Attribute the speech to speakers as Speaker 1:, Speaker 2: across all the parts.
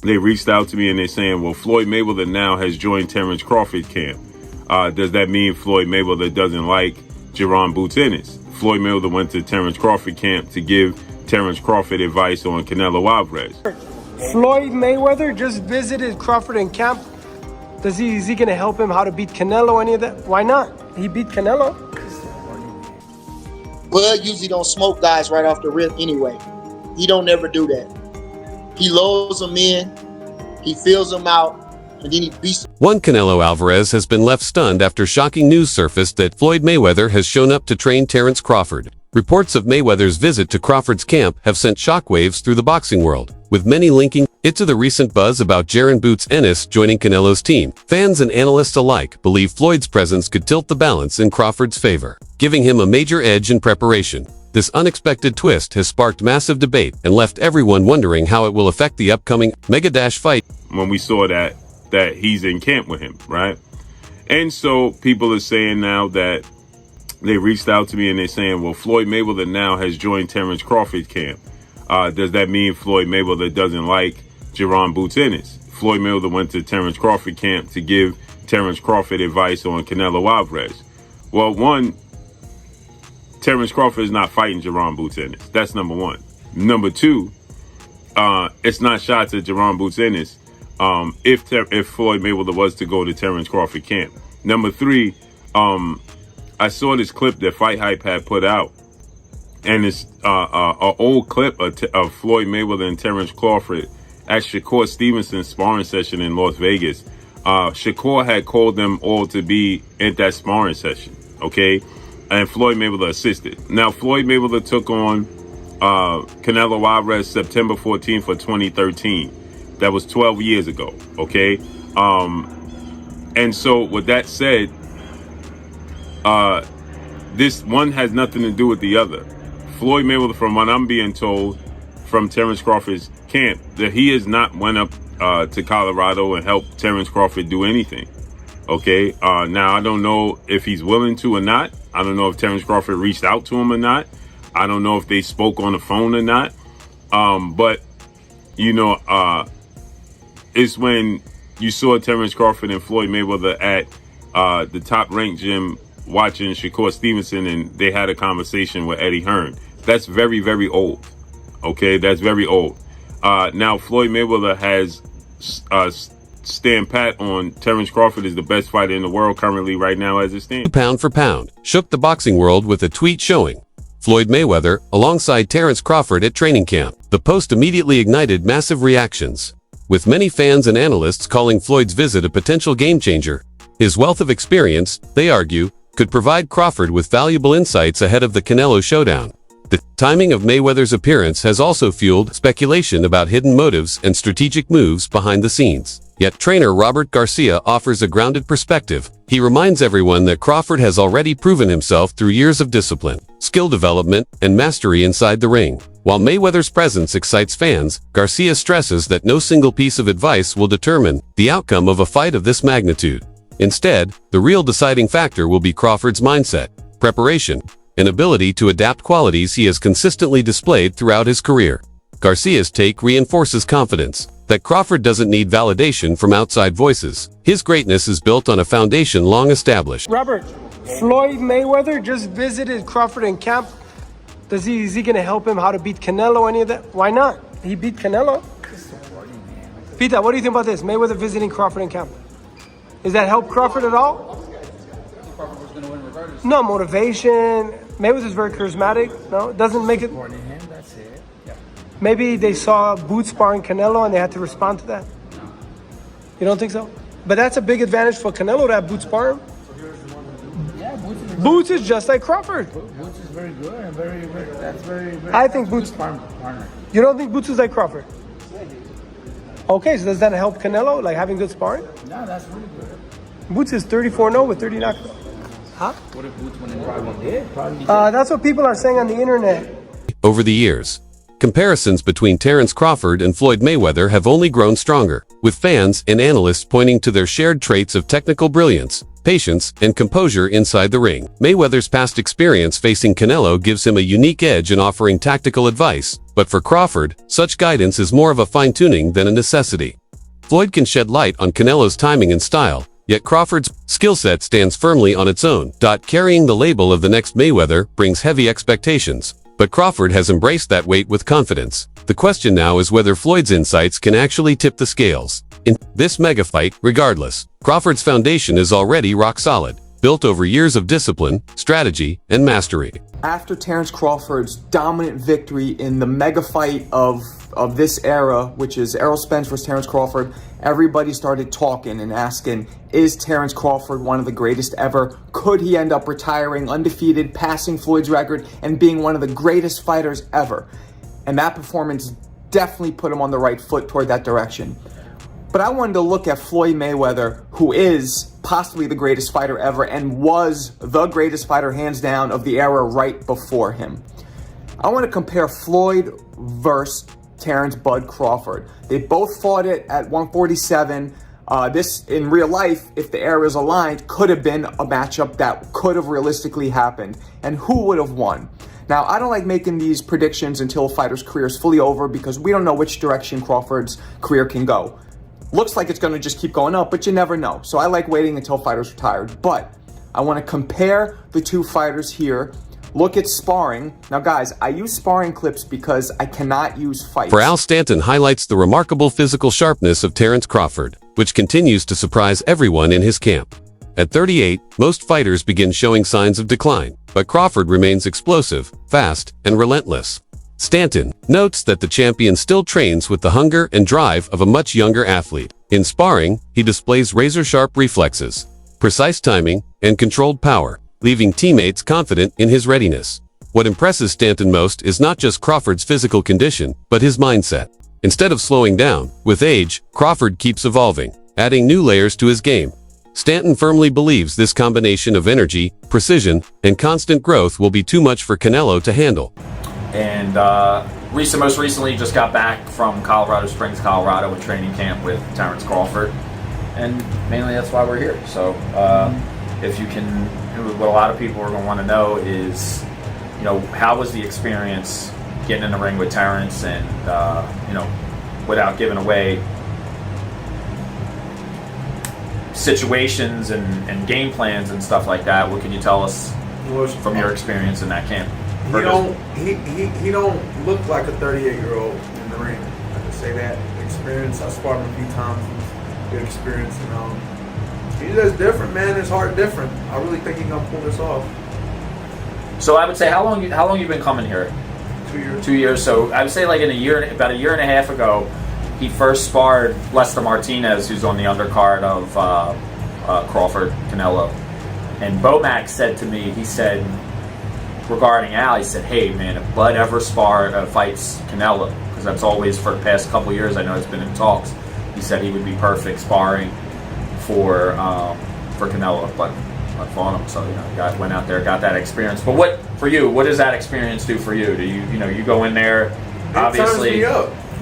Speaker 1: they reached out to me and they're saying, well, Floyd Mayweather now has joined Terence Crawford camp. Does that mean Floyd Mayweather doesn't like Jaron Boots Ennis? Floyd Mayweather went to Terence Crawford camp to give Terence Crawford advice on Canelo Alvarez.
Speaker 2: Floyd Mayweather just visited Crawford in camp. Is he going to help him how to beat Canelo, any of that? Why not? He beat Canelo.
Speaker 3: Bud usually don't smoke guys right off the rip anyway. He don't never do that. He lulls them in, he fills them out, and then he beats them.
Speaker 4: One Canelo Alvarez has been left stunned after shocking news surfaced that Floyd Mayweather has shown up to train Terence Crawford. Reports of Mayweather's visit to Crawford's camp have sent shockwaves through the boxing world, with many linking it to the recent buzz about Jaron Boots Ennis joining Canelo's team. Fans and analysts alike believe Floyd's presence could tilt the balance in Crawford's favor, giving him a major edge in preparation. This unexpected twist has sparked massive debate and left everyone wondering how it will affect the upcoming mega fight.
Speaker 1: When we saw that he's in camp with him, right? And so people are saying now that they reached out to me and they're saying, well, Floyd Mayweather now has joined Terence Crawford camp. Does that mean Floyd Mayweather doesn't like Jaron Boots Ennis? Floyd Mayweather went to Terence Crawford camp to give Terence Crawford advice on Canelo Alvarez. Well, one, Terence Crawford is not fighting Jaron Boots Ennis. That's number one. Number two, it's not shots at Jaron Boots Ennis if Floyd Mayweather was to go to Terence Crawford camp. Number three, I saw this clip that Fight Hype had put out, and it's an old clip of Floyd Mayweather and Terence Crawford at Shakur Stevenson's sparring session in Las Vegas. Shakur had called them all to be at that sparring session, okay? And Floyd Mayweather assisted. Now, Floyd Mayweather took on Canelo Alvarez September 14th of 2013. That was 12 years ago, okay? And so with that said, this one has nothing to do with the other. Floyd Mayweather, from what I'm being told from Terence Crawford's camp, that he has not went up to Colorado and helped Terence Crawford do anything. Okay. Now, I don't know if he's willing to or not. I don't know if Terence Crawford reached out to him or not. I don't know if they spoke on the phone or not. But, you know, it's when you saw Terence Crawford and Floyd Mayweather at the top-ranked gym watching Shakur Stevenson, and they had a conversation with Eddie Hearn. That's very, very old. Okay, that's very old. Now, Floyd Mayweather has stand pat on Terence Crawford is the best fighter in the world currently right now as it stands.
Speaker 4: Pound for pound, shook the boxing world with a tweet showing Floyd Mayweather alongside Terence Crawford at training camp. The post immediately ignited massive reactions, with many fans and analysts calling Floyd's visit a potential game-changer. His wealth of experience, they argue, could provide Crawford with valuable insights ahead of the Canelo showdown. The timing of Mayweather's appearance has also fueled speculation about hidden motives and strategic moves behind the scenes. Yet trainer Robert Garcia offers a grounded perspective. He reminds everyone that Crawford has already proven himself through years of discipline, skill development, and mastery inside the ring. While Mayweather's presence excites fans, Garcia stresses that no single piece of advice will determine the outcome of a fight of this magnitude. Instead, the real deciding factor will be Crawford's mindset, preparation, and ability to adapt, qualities he has consistently displayed throughout his career. Garcia's take reinforces confidence that Crawford doesn't need validation from outside voices. His greatness is built on a foundation long established.
Speaker 2: Robert, Floyd Mayweather just visited Crawford in camp. Is he going to help him how to beat Canelo, any of that? Why not? He beat Canelo. Pita, what do you think about this? Mayweather visiting Crawford in camp. Does that help Crawford at all? No, motivation. Mayweather's very charismatic. No, it doesn't make it. Maybe they saw Boots sparring Canelo and they had to respond to that. You don't think so? But that's a big advantage for Canelo to have Boots spar him.
Speaker 5: Yeah,
Speaker 2: Boots is just like Crawford.
Speaker 5: Boots is very good and very.
Speaker 2: I think Boots. You don't think Boots is like Crawford? Okay, so does that help Canelo, like having good sparring?
Speaker 5: No, that's really good.
Speaker 2: Boots is 34-0 with 30 knockouts. Huh?
Speaker 5: What if Boots went in probably did?
Speaker 2: That's what people are saying on the internet.
Speaker 4: Over the years, comparisons between Terence Crawford and Floyd Mayweather have only grown stronger, with fans and analysts pointing to their shared traits of technical brilliance, patience, and composure inside the ring. Mayweather's past experience facing Canelo gives him a unique edge in offering tactical advice, but for Crawford, such guidance is more of a fine-tuning than a necessity. Floyd can shed light on Canelo's timing and style, yet Crawford's skill set stands firmly on its own. Carrying the label of the next Mayweather brings heavy expectations, but Crawford has embraced that weight with confidence. The question now is whether Floyd's insights can actually tip the scales. In this mega fight, regardless, Crawford's foundation is already rock solid, built over years of discipline, strategy, and mastery.
Speaker 6: After Terence Crawford's dominant victory in the mega fight of this era, which is Errol Spence versus Terence Crawford, everybody started talking and asking, is Terence Crawford one of the greatest ever? Could he end up retiring undefeated, passing Floyd's record, and being one of the greatest fighters ever? And that performance definitely put him on the right foot toward that direction. But I wanted to look at Floyd Mayweather, who is possibly the greatest fighter ever and was the greatest fighter hands down of the era right before him. I want to compare Floyd versus Terence Bud Crawford. They both fought it at 147. This, in real life, if the eras aligned, could have been a matchup that could have realistically happened. And who would have won? Now, I don't like making these predictions until a fighter's career is fully over because we don't know which direction Crawford's career can go. Looks like it's going to just keep going up, but you never know. So I like waiting until fighters retired. But I want to compare the two fighters here. Look at sparring. Now, guys, I use sparring clips because I cannot use fights.
Speaker 4: For Al Stanton highlights the remarkable physical sharpness of Terence Crawford, which continues to surprise everyone in his camp. At 38, most fighters begin showing signs of decline, but Crawford remains explosive, fast, and relentless. Stanton notes that the champion still trains with the hunger and drive of a much younger athlete. In sparring, he displays razor-sharp reflexes, precise timing, and controlled power, leaving teammates confident in his readiness. What impresses Stanton most is not just Crawford's physical condition, but his mindset. Instead of slowing down, with age, Crawford keeps evolving, adding new layers to his game. Stanton firmly believes this combination of energy, precision, and constant growth will be too much for Canelo to handle.
Speaker 7: And most recently just got back from Colorado Springs, Colorado, with training camp with Terence Crawford, and mainly that's why we're here. So if you can, what a lot of people are going to want to know is, how was the experience getting in the ring with Terence, and without giving away situations and game plans and stuff like that, what can you tell us from your experience in that camp?
Speaker 5: He don't look like a 38-year-old in the ring. I can say that. Experience. I sparred him a few times. Good experience, he's just different, man. His heart different. I really think he's gonna pull this off.
Speaker 7: So I would say, how long you been coming here?
Speaker 5: 2 years.
Speaker 7: 2 years. So I would say about a year and a half ago, he first sparred Lester Martinez, who's on the undercard of Crawford Canelo, and Bomac said to me, he said, regarding Al, he said, hey man, if Bud ever fights Canelo, because that's always for the past couple years, I know it's been in talks, he said he would be perfect sparring for Canelo, but I fought him, so went out there, got that experience. But what does that experience do for you? Do you go in there, obviously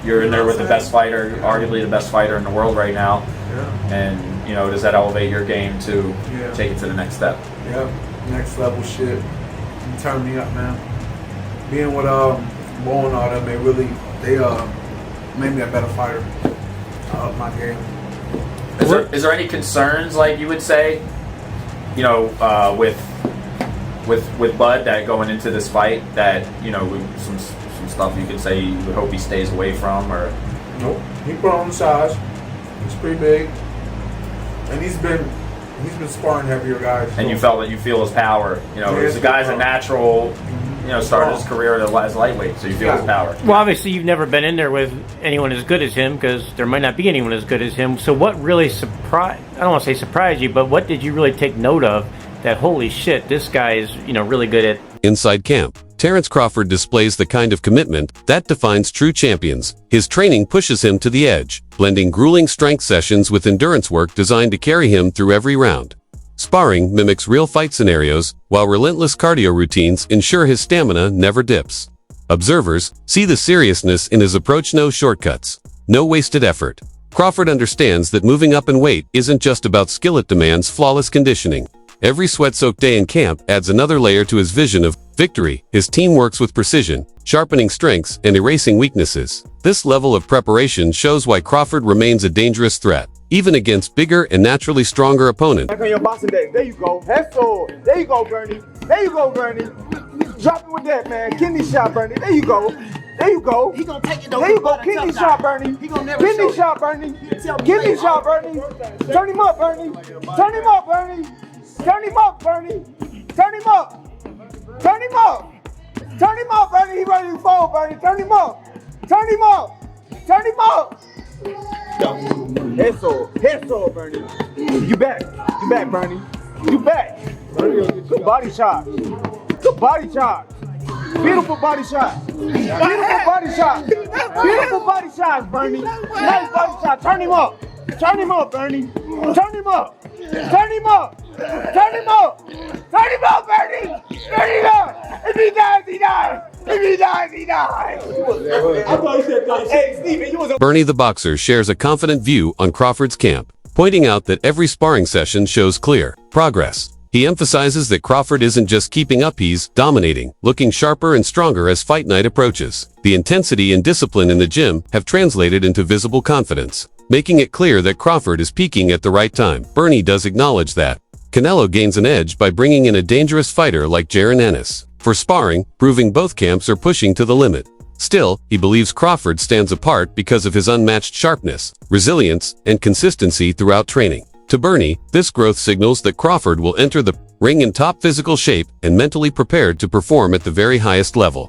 Speaker 7: you're in there with the best fighter, arguably the best fighter in the world right now, and does that elevate your game to take it to the next step?
Speaker 5: Next level shit. You turn me up, man. Being with Bo and all them, they made me a better fighter. I up my game.
Speaker 7: Is there any concerns, like you would say, with Bud, that going into this fight, that some stuff you could say you would hope he stays away from, or?
Speaker 5: Nope. He put on the size. He's pretty big, and he's been sparring heavier guys.
Speaker 7: And you feel his power. The guy's a natural. Started his career as lightweight, so you feel his power.
Speaker 8: Well, obviously you've never been in there with anyone as good as him, because there might not be anyone as good as him. So what really I don't want to say surprised you, but what did you really take note of that, holy shit, this guy is, really good at?
Speaker 4: Inside camp, Terence Crawford displays the kind of commitment that defines true champions. His training pushes him to the edge, blending grueling strength sessions with endurance work designed to carry him through every round. Sparring mimics real fight scenarios, while relentless cardio routines ensure his stamina never dips. Observers see the seriousness in his approach, no shortcuts, no wasted effort. Crawford understands that moving up in weight isn't just about skill, it demands flawless conditioning. Every sweat-soaked day in camp adds another layer to his vision of victory. His team works with precision, sharpening strengths and erasing weaknesses. This level of preparation shows why Crawford remains a dangerous threat, even against bigger and naturally stronger opponents.
Speaker 9: Back on your boxing days. There you go. Head forward. There you go, Bernie. There you go, Bernie. Drop it with that, man. Kidney shot, Bernie. There you go. There you go.
Speaker 3: He gonna take it though.
Speaker 9: There you go. Kidney shot, Bernie.
Speaker 3: He gonna never
Speaker 9: Kidney
Speaker 3: show
Speaker 9: shot, Bernie.
Speaker 3: tell me
Speaker 9: Kidney
Speaker 3: later.
Speaker 9: shot, Bernie. Turn him up, Bernie. Turn him up, Bernie. Turn him up, Bernie. Turn him up. Turn him up. Turn him up, Bernie. He ready to fall, Bernie. Turn him up. Turn him up. Turn him up. Head sword, Bernie. You back. You back, Bernie. You back. Good body shot. Good body shot. Beautiful body shot. Beautiful body shot. Beautiful body shots, Bernie. Nice body shot. Turn him up. Turn him up, Bernie. Turn him up. Turn him up. Turn him up. Turn him up, Bernie. Turn him up. If he dies, he dies. If he dies, he dies. I thought you said, hey, Steven, you was a
Speaker 4: Bernie the boxer shares a confident view on Crawford's camp, pointing out that every sparring session shows clear progress. He emphasizes that Crawford isn't just keeping up, he's dominating, looking sharper and stronger as fight night approaches. The intensity and discipline in the gym have translated into visible confidence, making it clear that Crawford is peaking at the right time. Bernie does acknowledge that Canelo gains an edge by bringing in a dangerous fighter like Jaron Ennis for sparring, proving both camps are pushing to the limit. Still, he believes Crawford stands apart because of his unmatched sharpness, resilience, and consistency throughout training. To Bernie, this growth signals that Crawford will enter the ring in top physical shape and mentally prepared to perform at the very highest level.